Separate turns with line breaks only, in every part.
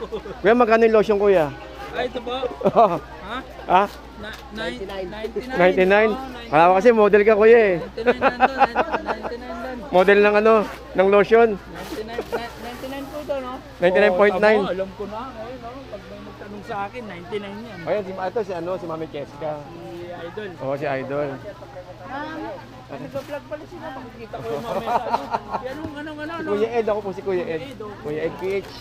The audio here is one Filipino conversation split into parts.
Kuya, magkano yung lotion, kuya?
Ay, ito po. Ha?
Ha?
99.
99? Alam ko kasi model ka, kuya eh.
99 doon.
Model ng ano, ng lotion.
99 po ito, no?
99.9.
Tama, alam ko na. Ngayon, no? Pag may nagtanong sa akin, 99 yan.
Ayan, ito si Mami Cheska.
Si Idol.
Oo, si Idol.
Nag-vlog pala sila. Makikita ko yung mamaya sa ano. Yan ano.
Kuya Ed, ako po si Kuya Ed. Kuya Ed PH.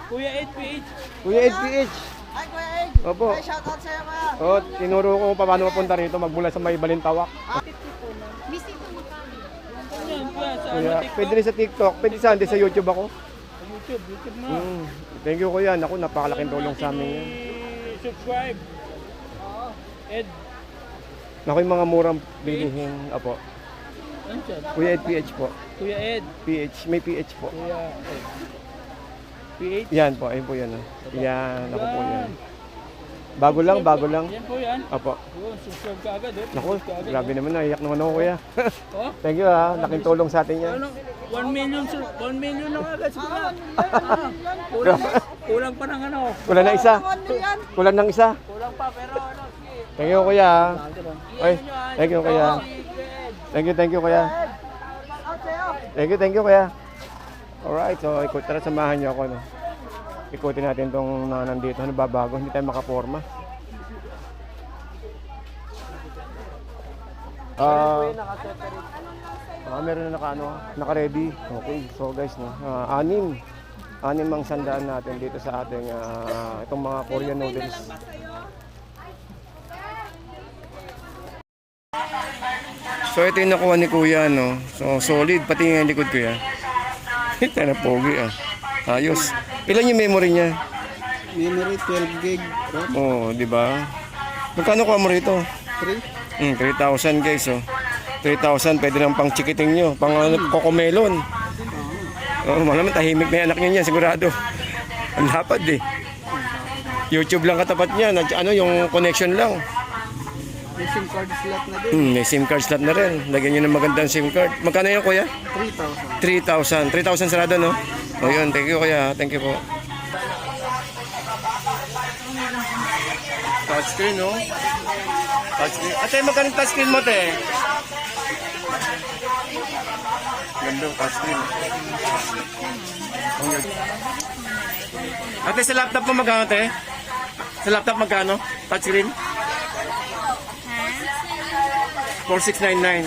Kuya 8PH.
Kuya Ed PH.
Ay, Kuya Egg!
Opo.
Ay, shoutout sa'yo, Kuya!
Oo, tinuro ko paano mapunta rito, magmula sa may Balintawak.
Yan, kuya, sa
Kuya,
TikTok.
pwede rin sa TikTok, pwede sa YouTube ako.
YouTube na.
Thank you, kuya. Naku, napakalaking tulong sa amin yan.
Subscribe. Ed.
Naku, yung mga murang bilihin. Apo.
Ano siya?
Kuya Ed PH po.
Kuya Ed.
PH, may PH po.
Kuya Ed. PH.
Yan po, ayun po yan. Yan, ako po yan. Bago lang.
Yan po yan.
Apo.
Yun, subscribe ka agad.
Naku, grabe naman, naiyak naman ako, kuya.
Oh?
Thank you ha, laking tulong sa atin yan.
Ano? 1 million, 1 million na agad siguro. Kulang pa ng ano.
Kulang na isa. Kulang ng isa.
Kulang pa, pero ano, sige.
Thank you, kuya. Ay, thank you, kuya. Thank you, kuya. Thank you, kuya. Alright, so tara samahan niyo ako, no. Ikutin natin tong nandito, ano babago, hindi tayo makaporma. Meron na naka-ready. Okay, so guys, no, anim ang sandaan natin dito sa ating itong mga Korean noodles. So ito yung nakuha ni kuya, no. So solid, pati yung likod kuya. Ito na pogi ah. Ayos. Ilan yung memory niya?
Memory 12 gig.
Oo, di ba? Magkano kuha mo rito?
3?
3,000 guys, oh. 3,000, pwede lang pang chikiting nyo, pang kokomelon. Oh, malamang tahimik na yung anak nyo niya, sigurado. Ang lapad eh. YouTube lang katapat niya, ano yung connection lang.
May SIM card slot na din.
May SIM card slot na rin. Lagyan nyo ng magandang SIM card. Magkano yun kuya?
3,000.
3,000 sarado, no? O yun, thank you kuya, thank you po. Touchscreen, no? Touchscreen. Ate, magkano touchscreen mo, te? Ganda, touchscreen. Ate, sa laptop mo magkano, te? Sa laptop magkano? Touchscreen? 4699.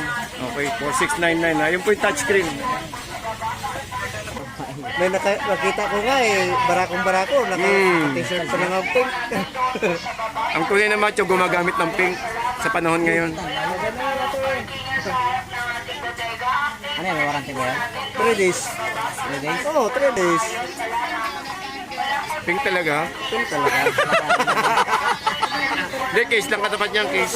Okay, 4699. Ayun po yung touchscreen.
May nakita ko nga eh, barakong-barako. Naka-t-shirt pa ng pink.
Ang tunay na macho gumagamit ng pink sa panahon ngayon.
Ano yan, may warranty ba yan? 3 days. 3 days? Oo, 3 days.
Pink talaga?
Pink talaga.
Hindi, case lang katapat niyang case.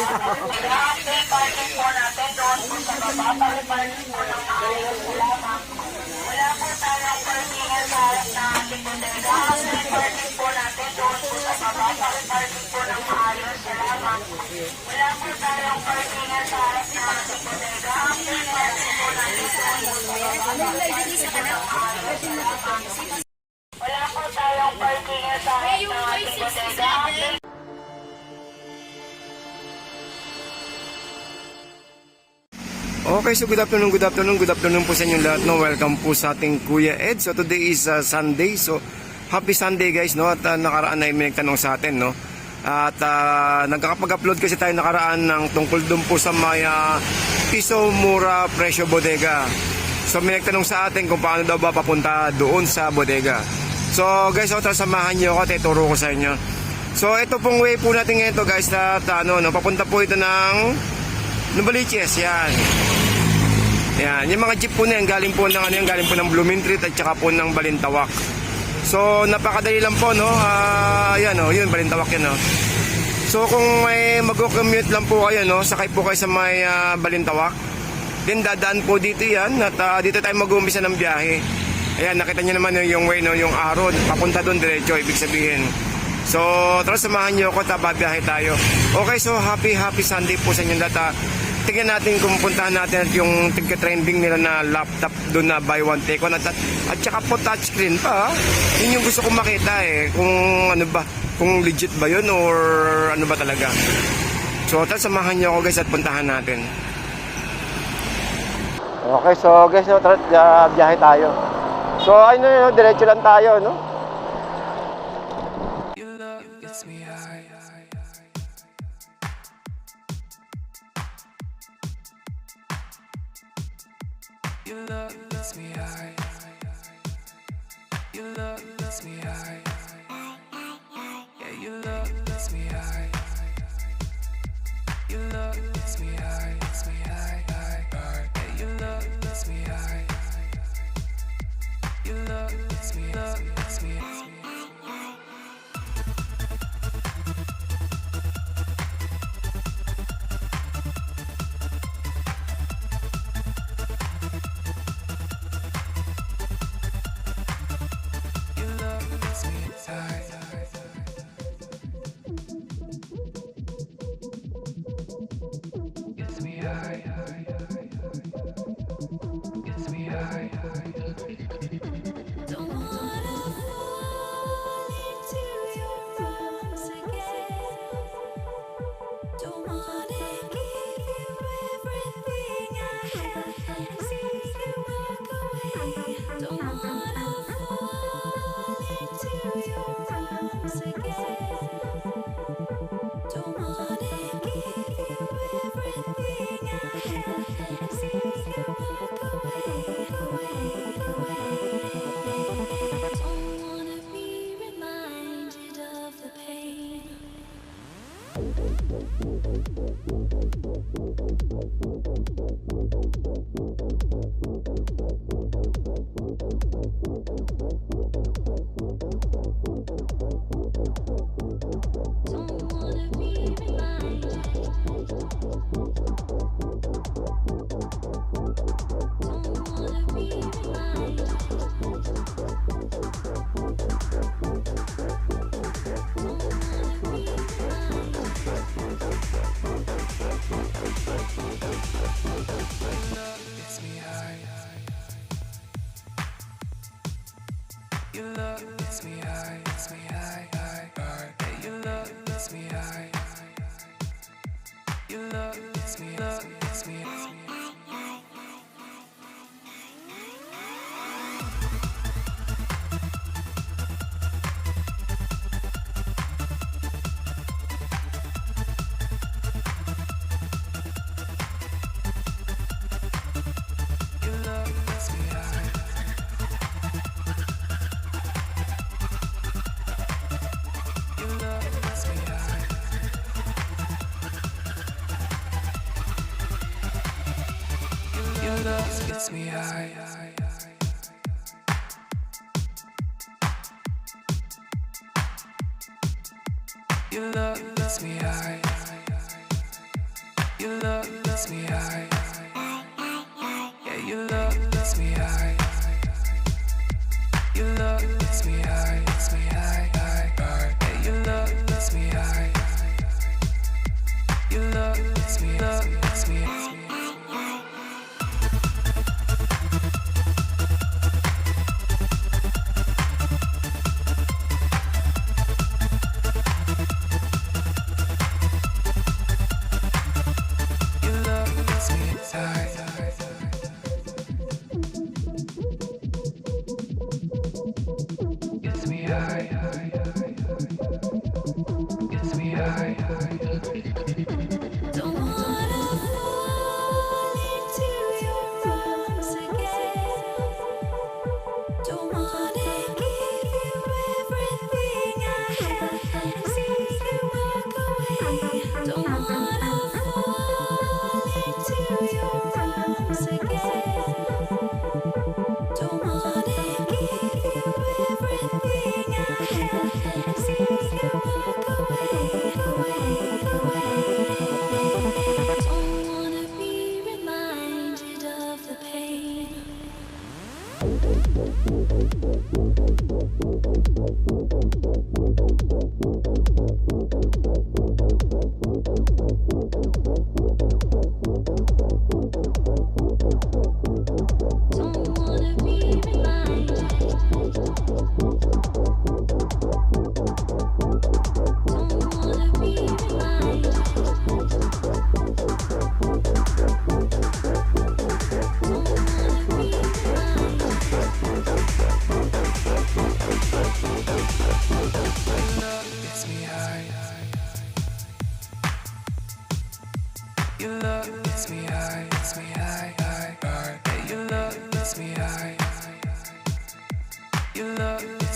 Okay, so good afternoon po sa inyong lahat, no? Welcome po sa ating Kuya Ed. So today is Sunday, so happy Sunday guys, no? At nakaraan na may nagtanong sa atin, no? At nagkakapag-upload kasi tayo nakaraan ng tungkol dun po sa may Piso Mura Presyo Bodega. So may nagtanong sa atin kung paano daw ba papunta doon sa bodega. So guys, so samahan nyo ako at ituro ko sa inyo. So ito pong way po natin ngayon to guys, na papunta po ito ng Novaliches, yan. Yan, yung mga jeep po na yan, galing po ng Bloomingtreet at saka po ng Balintawak. So, napakadali lang po, no? Yan, yun, Balintawak yan, no? So, kung may mag-commute lang po kayo, no? Sakay po kayo sa may Balintawak. Then, dadaan po dito yan at dito tayo mag-uumpisa ng biyahe. Ayan, nakita nyo naman yung way, no? Yung arrow, papunta doon diretso, ibig sabihin. So, tara samahan nyo ako, babiyahe tayo. Okay, so happy Sunday po sa inyo lahat. tingnan natin kung puntahan natin at yung tigka-trending nila na laptop doon na buy one take one at saka po touchscreen pa. Yun yung gusto kong makita eh. Kung ano ba, kung legit ba yun or ano ba talaga. So, samahan niyo ako guys at puntahan natin. Okay, so guys, no, biyahe tayo. So, ano yun, diretso lang tayo, no?
Your love gets me high. Your love gets me high. Your love gets me high. Yeah, your love gets me high. Your love gets me high, gets me high, high, high. Yeah, your love gets me high. Your love gets me, love gets me high. Your love gets me high. Gets me high. Gets me high.
Don't wanna fall into your arms again. Don't wanna give you everything I have. See you walk away. Don't wanna fall into your arms again. Don't wanna give you everything I have. See you walk away, Don't wanna be reminded of the pain. Don't wanna be reminded. Don't wanna be reminded.
Gets me high. Your love gets me high, gets me high, high, high. Yeah, your love gets me high. Your love gets me, love gets me high. Your love gets me high. Your love gets me high. Your love gets me high. Your love gets me high. Your love gets me high. Yeah, your love gets me high. Your love gets me high, gets me high, high, high. Yeah, your love gets me high. Your love gets me, love gets me high. Your love gets me high. Gets me high. Gets me high.
Don't wanna fall into your arms again. Don't wanna give you everything I have. See you walk away. Don't wanna fall into your arms again. Don't wanna give you everything I have.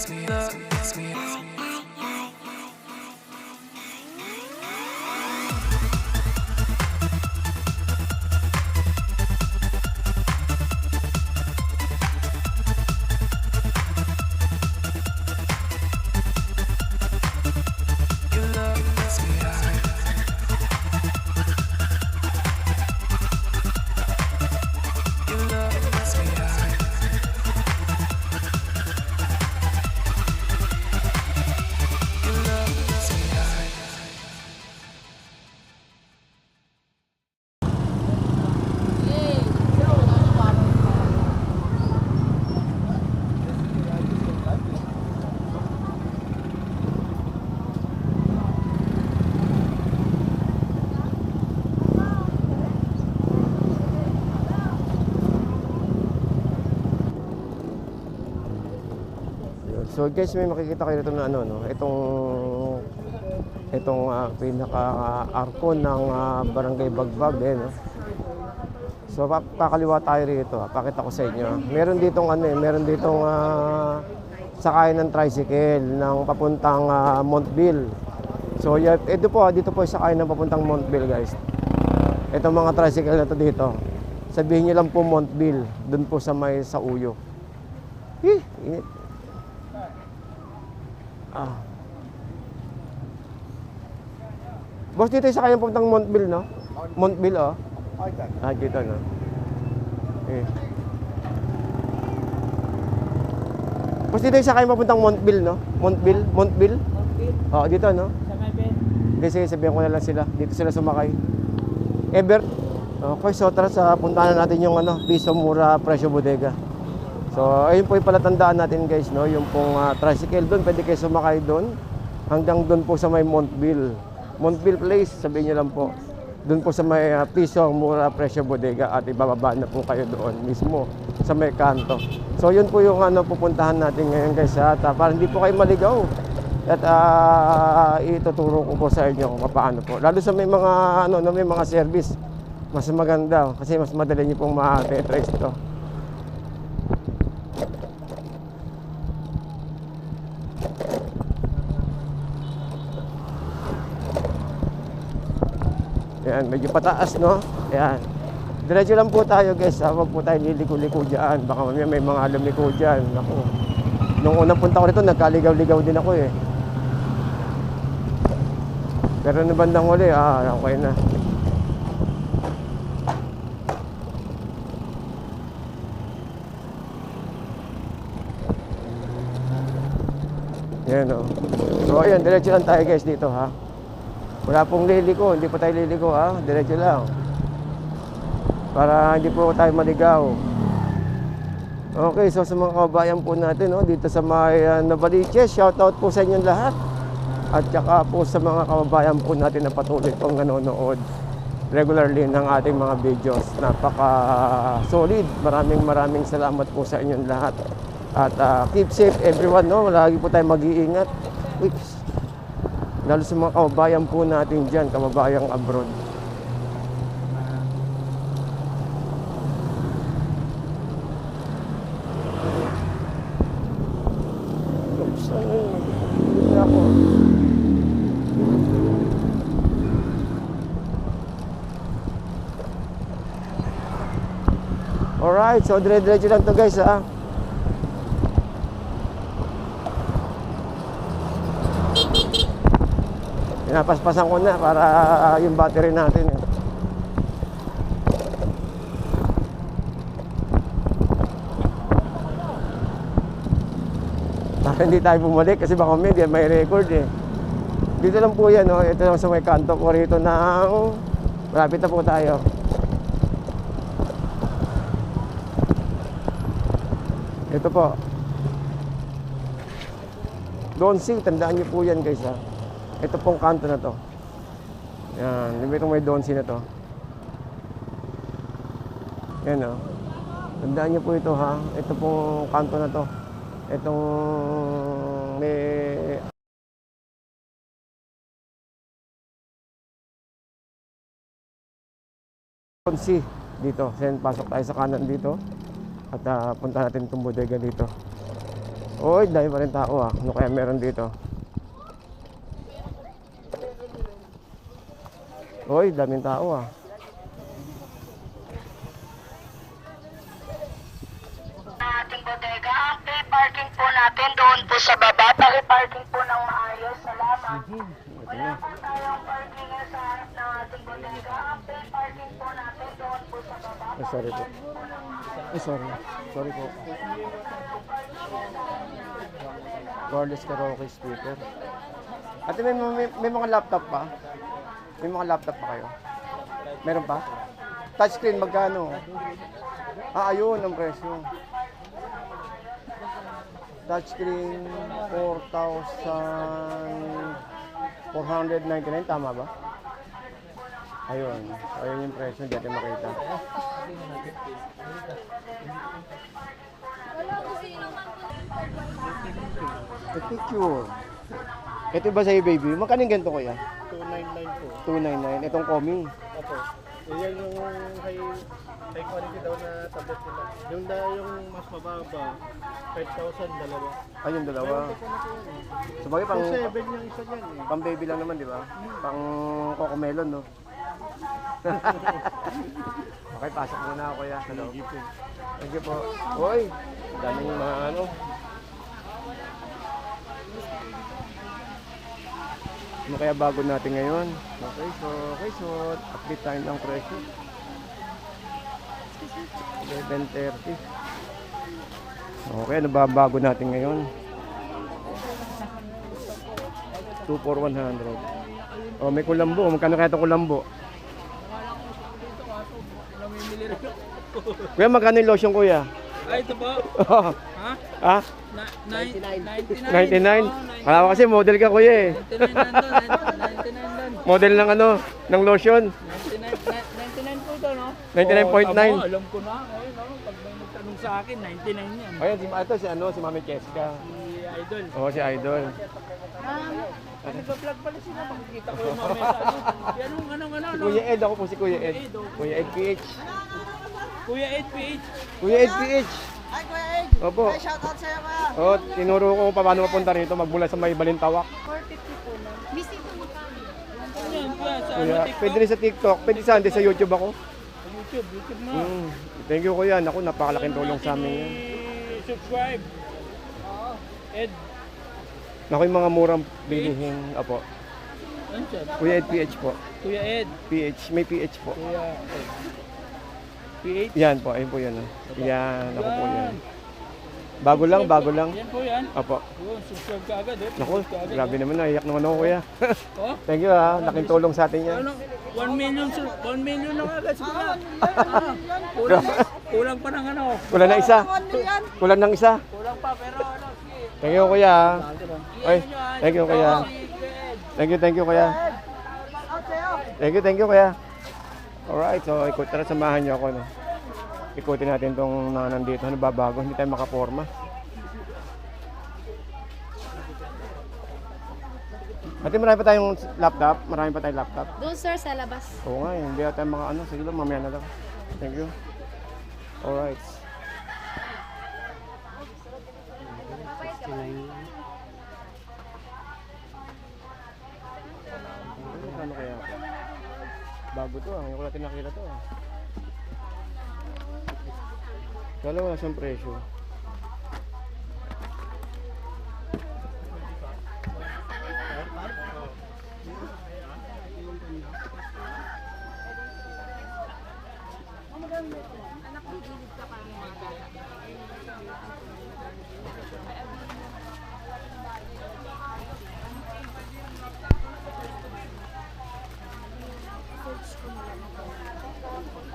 it's me, love, it's me. Your love lets me high. Your love lets me high. Your love lets me high.
So guys, may makikita kayo dito na ano, no? Itong pinaka-arko ng Barangay Bagbag, no? So kakaliwa tayo rito, pakita ko sa inyo. Meron ditong sakayan ng tricycle ng papuntang Montville. So dito po yung sakayan ng papuntang Montville, guys. Itong mga tricycle na to dito. Sabihin niyo lang po Montville, doon po sa Uyo. Init. Boss, dito yung sakay puntang Montville, no? Montville, oh. Dito, no? Boss, dito yung sakay papuntang Montville, no? Montville? Oo, dito, no?
Sa may Ben.
Hindi, sige, sabihan ko na lang sila. Dito sila sumakay. Ever? Okay, so tara puntahan na natin yung Piso Mura Presyo Bodega. So, ayun po yung palatandaan natin, guys, no? Yung pong tricycle doon, pwede kayo sumakay doon. Hanggang doon po sa may Montville Place, sabihin niyo lang po. Doon po sa may Piso Mura Presyo Bodega at ibababa na po kayo doon mismo sa may kanto. So, yun po yung pupuntahan natin ngayon, guys, at para hindi po kayo maligaw. At ituturo ko po sa inyo kung paano po. Lalo sa may mga may mga service, mas maganda kasi mas madali niyo pong ma-trace ito. Ayan, medyo pataas, no? Ayan. Diretso lang po tayo, guys. Huwag po tayo liliko-liko dyan. Baka mamaya may mga lumiko dyan. Naku. Nung unang punta ko rito, nagkaligaw-ligaw din ako, eh. Pero na bandang huli, okay na. Ayan, o. So, ayan, diretso lang tayo, guys, dito, ha? Wala pong liliko, hindi pa tayo liliko, ha? Diretso lang. Para hindi po tayo maligaw. Okay, so sa mga kababayan po natin, dito sa may Novaliches, shoutout po sa inyong lahat. At saka po sa mga kababayan po natin na patuloy pong nanonood regularly ng ating mga videos. Napaka-solid. Maraming salamat po sa inyong lahat. At keep safe everyone, no? Lagi po tayo mag-iingat. Oops. Lalo sa mga kababayan po natin dyan, kababayang abroad. Oops, ano ako? Alright, so dire-diretso lang to, guys, ha? Pinapaspasan ko na para yung battery natin, eh. Para hindi tayo bumalik kasi baka may record, eh. Dito lang po yan, ito lang sa may kanto ko rito ng malapit na po tayo. Ito po Donsi, tandaan nyo po yan, guys, ha. Ito pong kanto na to. Yan, itong may Donsi na to. Yan, o. Tandaan nyo po ito, ha. Ito pong kanto na to. Itong may Donsi dito. Then pasok tayo sa kanan dito. At punta natin itong bodega dito. Oy, dami pa rin tao ah. Ano kaya meron dito? Oy, daming tao ah.
Ating bodega, ang free parking po natin doon po sa baba. Paki-parking po ng maayos. Salamat. Wala po tayong parking sa harap ng ating bodega. Ang free parking po natin doon po sa baba.
Ay, sorry po. Ay, sorry. Sorry po. Wireless karaoke speaker. Ate, may mga laptop pa? May mga laptop pa kayo? Meron pa? Touchscreen, magkano? Ah, ayun ang presyo. Touchscreen, 4,499, tama ba? Ayun. Ayun yung presyo, hindi natin makita. The picture. Ito ba sa'yo, baby? Magkano yung ganito, kuya?
299 po.
299. Itong Komi.
Opo. Yan yung high quality daw na tablet nila. Yung mas mababa, 5,000 dalawa.
Ayun, dalawa. Sabagay, pang,
7 yung isa niyan eh.
pang baby lang naman, di ba? Pang cocomelon, no? Okay, pasok muna ako, kuya. Hello. Thank you po. Hoy, daming mga ano. Ano kaya bago natin ngayon? Okay, so update tayo ng presyo. 11:30. Okay, ano ba bago natin ngayon? 2 for 100. Oh, may kulambo. Magkano kaya ito kulambo? Kuya, magkano yung lotion, kuya?
Ay, ito po. Ha?
Ha?
99.
99? Kala ko kasi model ka, kuya eh.
99 doon.
Model ng ano, ng lotion.
99 po ito, no?
99.9.
Tama, alam ko na. Ayun, no? Pag may nagtanong sa akin, 99 yan.
Ayun, ito si Mami Cheska.
Si Idol.
Oo, si Idol.
Nag-vlog pala sila. Makikita ko yung mamaya sa ano. Ano?
Kuya Ed, ako po si Kuya Ed. Kuya Ed PH.
Kuya Ed PH.
Kuya Ed PH.
Ay, Kuya Ed!
Opo.
Ay, shoutout sa'yo, Kuya!
Oo, tinuro ko kung paano mapunta rito, magmula sa may Balintawak.
Yan, kuya, sa
Kuya,
TikTok.
pwede rin sa TikTok, pwede sa YouTube ako.
YouTube na.
Thank you, Kuya. Naku, napakalaking tulong sa amin yan.
Subscribe. Ed.
Naku, yung mga murang bilihin. Opo.
Ano siya?
Kuya Ed PH po.
Kuya Ed.
PH, may PH po.
Kuya Ed. PH.
Yan po, ayun po yan. Yan, ako po yan. Bago lang.
Yan po yan.
Opo.
Yun, subscribe ka agad.
Naku, grabe naman, naiyak naman ako, Kuya.
Oh?
Thank you ha, laking tulong sa atin yan.
Ano? 1 million na agad. Kuya. Kulang pa ng ano.
Kulang ng isa. Kulang ng isa.
Kulang pa, pero ano. Sige.
Thank you, Kuya. Ay, thank you, Kuya. Thank you, Kuya. Thank you, Kuya. Alright, so tara samahan niyo ako. No? Ikutin natin itong mga nandito. Ano ba bago? Hindi tayo makaporma. Ate, marami pa tayong laptop? Marami pa tayong laptop?
Doon sir, sa labas.
Oo nga, hindi tayo mga ano. Sige lang, mamaya na lang. Thank you. Alright. Ano kaya? Bago to ah, ngayon ko natin nakita to ah. Kala wala siyang presyo.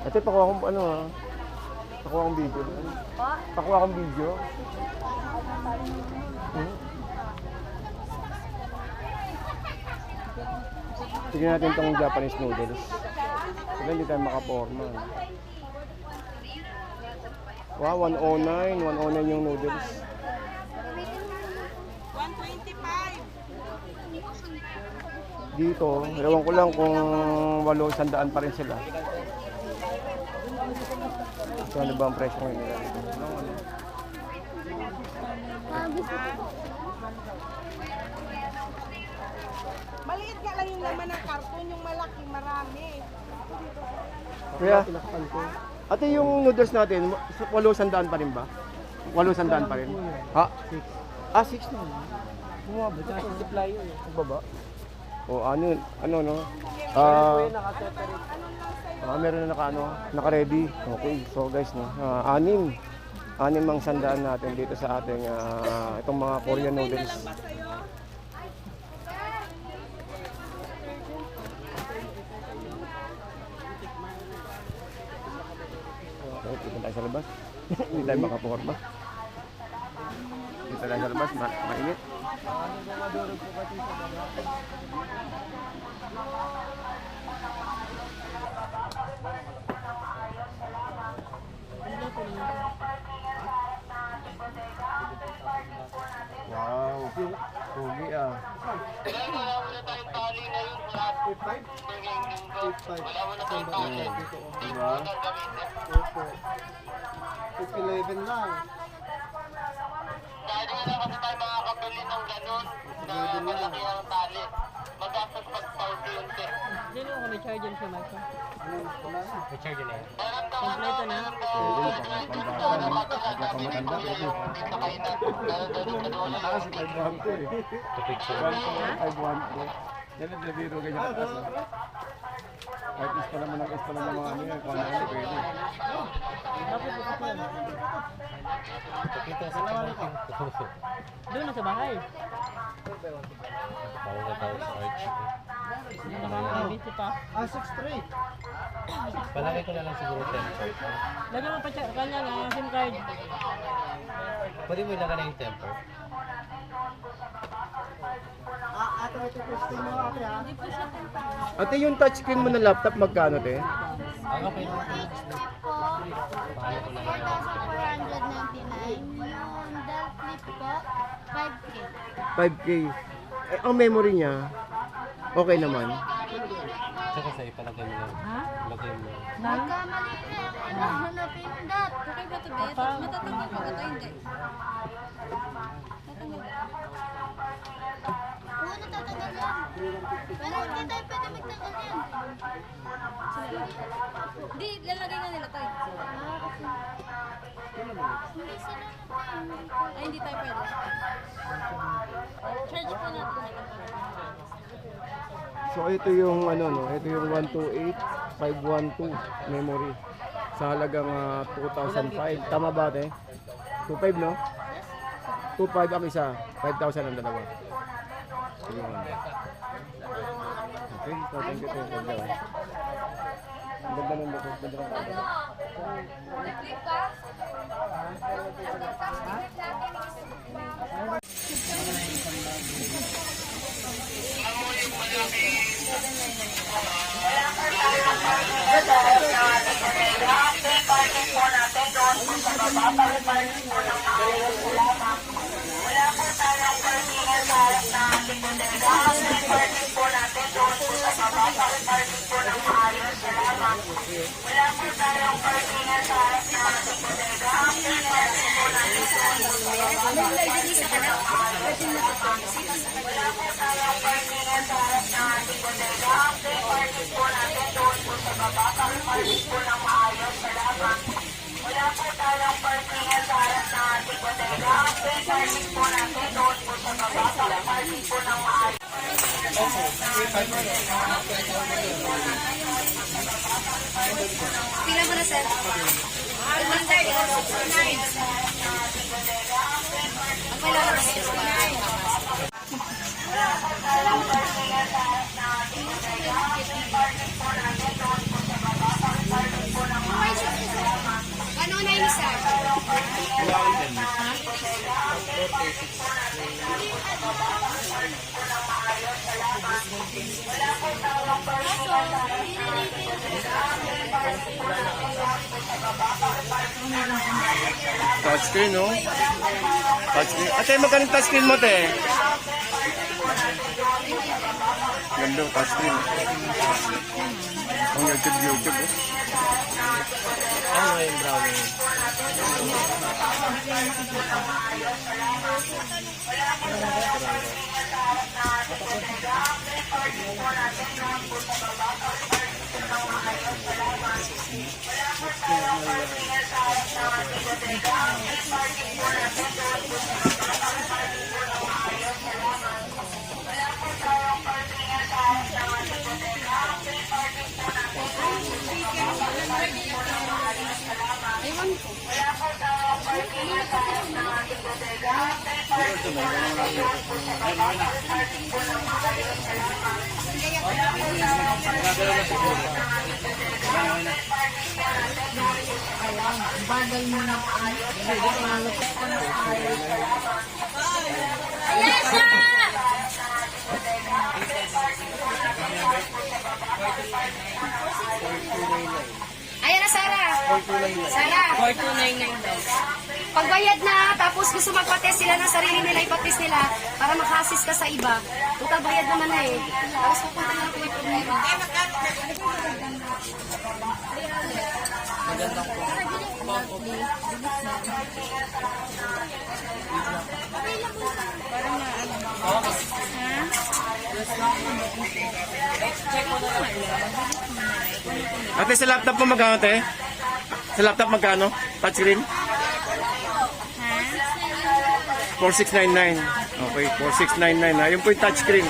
Ate, pakuha akong ano ah. Pakuha akong video. Pakuha akong video. Tignan natin itong Japanese noodles. Sila hindi tayo makaporma. Wow, 109. 109 yung noodles. 125. Dito, ewan ko lang kung 800 pa rin sila. So ano ba ang presyo ngayon nila?
Maliit nga lang yung laman ng karton, yung malaki, marami.
Kuya, ate yung noodles natin, 800 pa rin ba? 800 pa rin? Ha? 6 na. Bumaba.
Supply yun.
Baba. O ano no? Meron na naka-ready. Okay, so guys, no, anim ang sandaan natin dito sa ating itong mga Korean noodles. Okay, dito tayo sa labas. Hindi tayo makaporma. Dito tayo sa labas, mainit. Wow, pogi ah. Diba?
11 lang.
Dahil na kasi tayo makakabili ng ganun na malaki ang tali. Magkapag pag-party yung tip.
Diyan ako may charger sa mic. May charger na yan?
Kompleto na.
Mataas si 512 eh. 512. Yan ang labiro ganyan kataas. Kahit is pa naman ng mga ano yan, kung ano pwede.
Doon na sa bahay. Nakakabisi pa.
6'3".
Palagay ko na lang siguro 10 card.
Lagyan mo pa siya, kanya nga, SIM card.
Pwede mo ilagay na yung temper.
Ate, ito question mo ate ha.
Ate, yung touchscreen mo ng laptop, magkano te?
Ang okay naman ko lang. Paano ko lang yung
499. Yung Dell Flip ko, 5K.
5K. Eh, ang memory niya, okay naman.
Tsaka sa ipalagay mo lang.
Ha?
Lagay mo.
Nagkamali na yung kailangan na pindot. Okay ba ito, Beth? Matatanggal pa ito, hindi. Oo, natatanggal yan. Pero hindi tayo pwede magtanggal yan. Hindi, lalagay nga nila tayo. Hindi sila ay, hindi tayo pwede. Charge po natin.
So ito yung ano no, ito yung 128512 memory sa halagang 2005. Tama ba te? 25 no? 25 ang isa, 5,000 ang dalawa. Ayun. Okay, so thank you. Ang ganda ng logo, ganda ng logo.
Nag-clip ka? Pila mo na, sir? 130. Ang lalabas is 190. Ano na yun, sir?
Touchscreen no? Touchscreen. Ate, magkano touchscreen mo te? Ganda touchscreen. Ang YouTube.
Ano yung brown yun?
Ayan na, Sarah. Sarah. 4299 daw. Pagbayad na, tapos gusto magpa-test sila ng sarili nila, ipa-test nila para maka-assist ka sa iba. Total bayad naman na eh. Tapos pupunta na kung may problema.
Ate, sa laptop mo magkano, te? Sa laptop magkano? Touchscreen? 4699. Okay, 4699 na. Yun po yung touchscreen.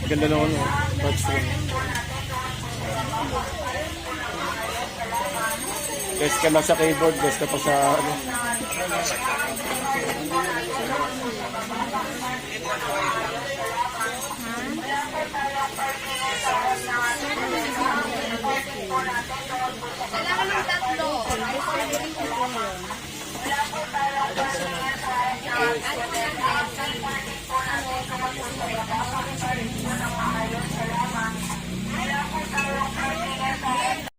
Ganda naman, no? Touchscreen. Test ka lang sa keyboard, test ka pa sa ano.
Kailangan ng tatlo.
Wala po tayong